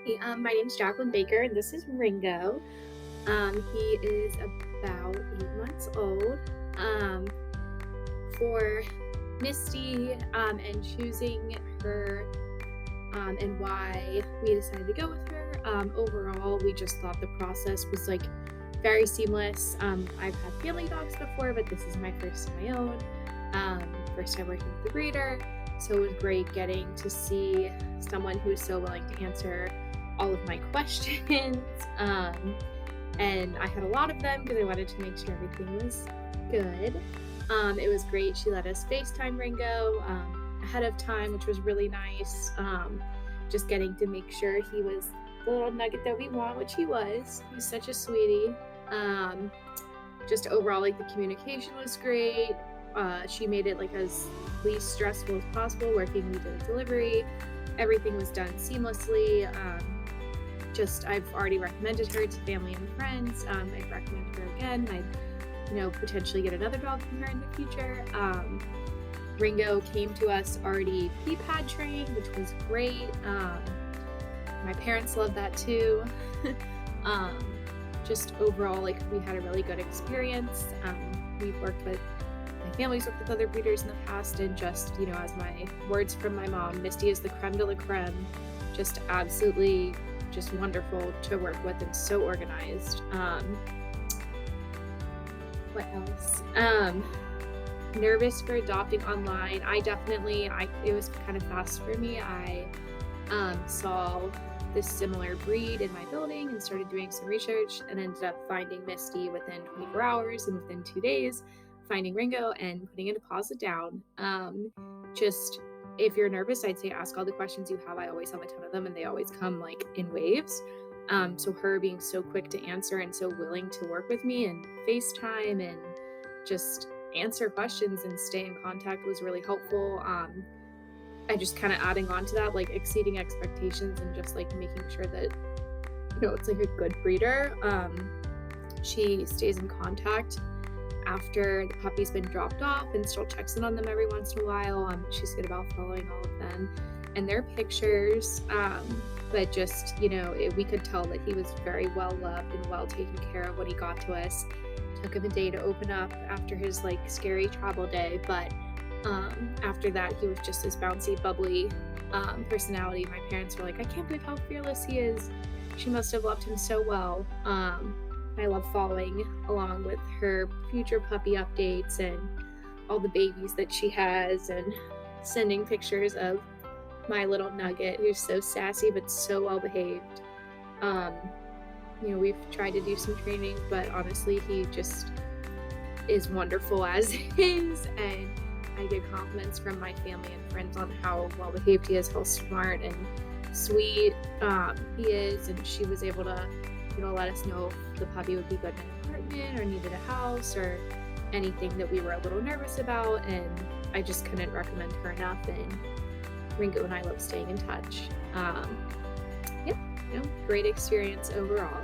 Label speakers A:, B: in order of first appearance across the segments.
A: Hey, my name's Jacqueline Baker, and this is Ringo. He is about 8 months old. Um, for Misty, and choosing her, and why we decided to go with her. Overall, we just thought the process was like very seamless. I've had family dogs before, but this is my first of my own. First time working with the breeder, so it was great getting to see someone who is so willing to answer all of my questions. And I had a lot of them because I wanted to make sure everything was good. It was great. She let us FaceTime Ringo ahead of time, which was really nice. Just getting to make sure he was the little nugget that we want, which he was. He's such a sweetie. Um, just overall, like the communication was great. She made it like as least stressful as possible. Working, we did a delivery. Everything was done seamlessly. I've already recommended her to family and friends. I'd recommend her again. I'd, potentially get another dog from her in the future. Ringo came to us already pee-pad trained, which was great. My parents loved that too. Just overall, like we had a really good experience. We've worked with my family's worked with other breeders in the past, and just, as my words from my mom, Misty is the creme de la creme. Just absolutely just wonderful to work with and so organized. What else? Nervous for adopting online. It was kind of fast for me. I saw this similar breed in my building and started doing some research and ended up finding Misty within 24 hours, and within 2 days finding Ringo and putting a deposit down. Just if you're nervous, I'd say ask all the questions you have. I always have a ton of them and they always come like in waves. So her being so quick to answer and so willing to work with me and FaceTime and just answer questions and stay in contact was really helpful. I just kind of adding on to that, like exceeding expectations and just like making sure that, it's like a good breeder. She stays in contact after the puppy's been dropped off and still checks in on them every once in a while. She's good about following all of them and their pictures. But just, we could tell that he was very well loved and well taken care of when he got to us. Took him a day to open up after his like scary travel day, but after that he was just this bouncy, bubbly personality. My parents were like, I can't believe how fearless he is. She must have loved him so well. I love following along with her future puppy updates and all the babies that she has, and sending pictures of my little nugget who's so sassy but so well behaved. We've tried to do some training, but honestly he just is wonderful as is, and I get compliments from my family and friends on how well behaved he is, how smart and sweet he is. And she was able to let us know if the puppy would be good in an apartment or needed a house or anything that we were a little nervous about, and I just couldn't recommend her enough. And Ringo and I love staying in touch. Great experience overall.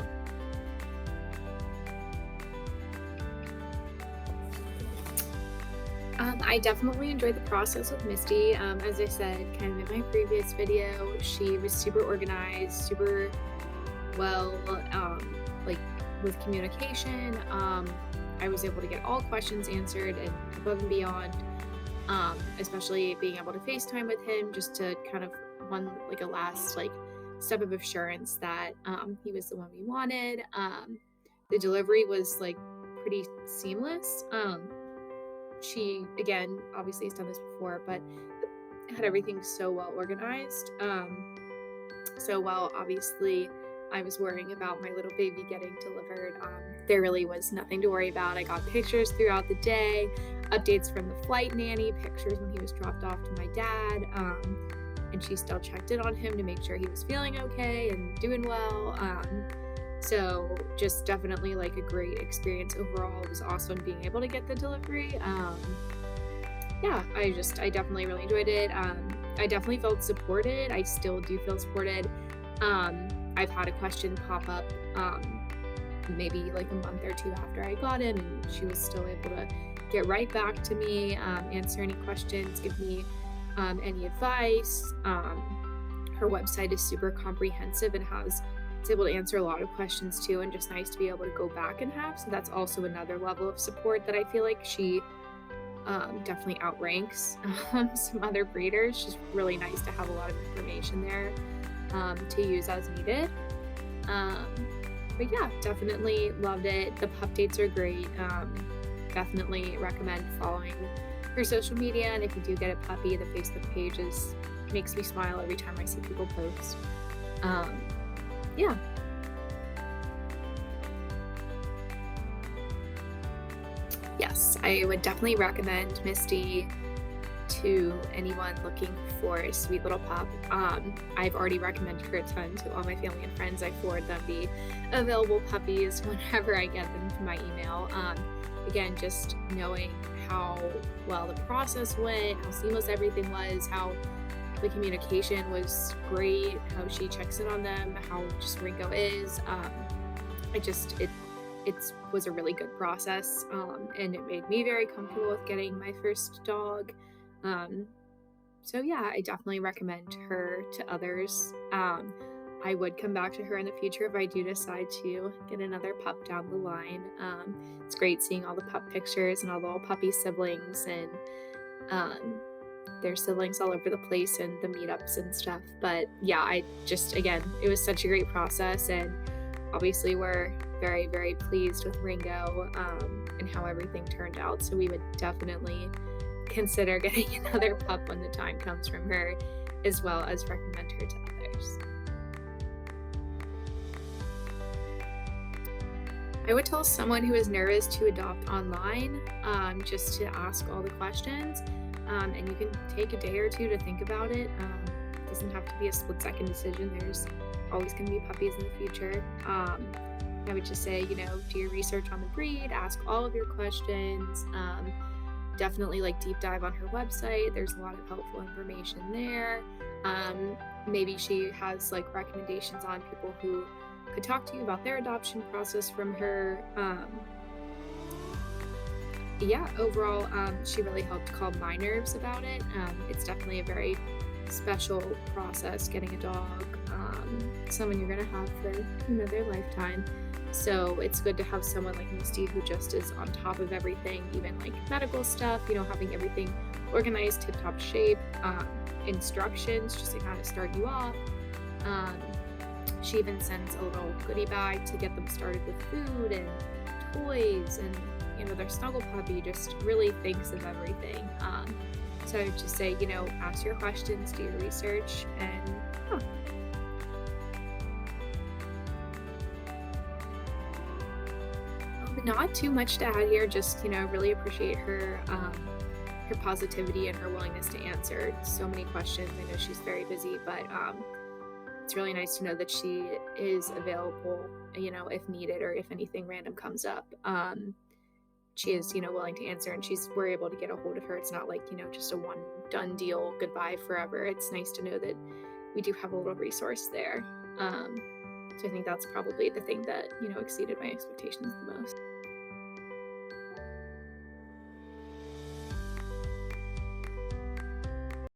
A: I definitely enjoyed the process with Misty. As I said kind of in my previous video, she was super organized, super well, like with communication. I was able to get all questions answered and above and beyond, especially being able to FaceTime with him just to kind of a last step of assurance that he was the one we wanted. The delivery was pretty seamless. She, again, obviously has done this before, but had everything so well organized. So while obviously I was worrying about my little baby getting delivered, there really was nothing to worry about. I got pictures throughout the day, updates from the flight nanny, pictures when he was dropped off to my dad, and she still checked in on him to make sure he was feeling okay and doing well. So just definitely a great experience overall. It was awesome being able to get the delivery. I definitely really enjoyed it. I definitely felt supported. I still do feel supported. I've had a question pop up maybe a month or two after I got him, and she was still able to get right back to me, answer any questions, give me any advice, Her website is super comprehensive and it's able to answer a lot of questions too, and just nice to be able to go back and have. So that's also another level of support that I feel like she definitely outranks some other breeders. Just really nice to have a lot of information there to use as needed. Um, but yeah, definitely loved it. The pup dates are great. Definitely recommend following her social media. And if you do get a puppy, the Facebook page makes me smile every time I see people post. Yeah. Yes, I would definitely recommend Misty to anyone looking for a sweet little pup. I've already recommended her a ton to all my family and friends. I forward them the available puppies whenever I get them to my email. Again, just knowing how well the process went, how seamless everything was, how the communication was great, how she checks in on them, how just Ringo is. It was a really good process, and it made me very comfortable with getting my first dog. Um, so yeah, I definitely recommend her to others. I would come back to her in the future if I do decide to get another pup down the line. It's great seeing all the pup pictures and all the little puppy siblings and um, their siblings all over the place and the meetups and stuff. But yeah, again, it was such a great process, and obviously we're very, very pleased with Ringo and how everything turned out. So we would definitely consider getting another pup when the time comes from her, as well as recommend her to others. I would tell someone who is nervous to adopt online, just to ask all the questions, and you can take a day or two to think about it. It doesn't have to be a split-second decision. There's always going to be puppies in the future. I would just say, do your research on the breed, ask all of your questions. Definitely deep dive on her website. There's a lot of helpful information there. Maybe she has recommendations on people who could talk to you about their adoption process from her. Overall, she really helped calm my nerves about it. It's definitely a very special process getting a dog, someone you're gonna have for their lifetime. So it's good to have someone like Misty who just is on top of everything, even medical stuff, having everything organized, tip-top shape, instructions just to kind of start you off. She even sends a little goodie bag to get them started with food and toys and, their snuggle puppy, just really thinks of everything. So I would just say, ask your questions, do your research, and not too much to add here. Just, really appreciate her positivity and her willingness to answer so many questions. I know she's very busy, but it's really nice to know that she is available, if needed or if anything random comes up. She is, willing to answer, and we're able to get a hold of her. It's not just a one done deal, goodbye forever. It's nice to know that we do have a little resource there. So I think that's probably the thing that, exceeded my expectations the most.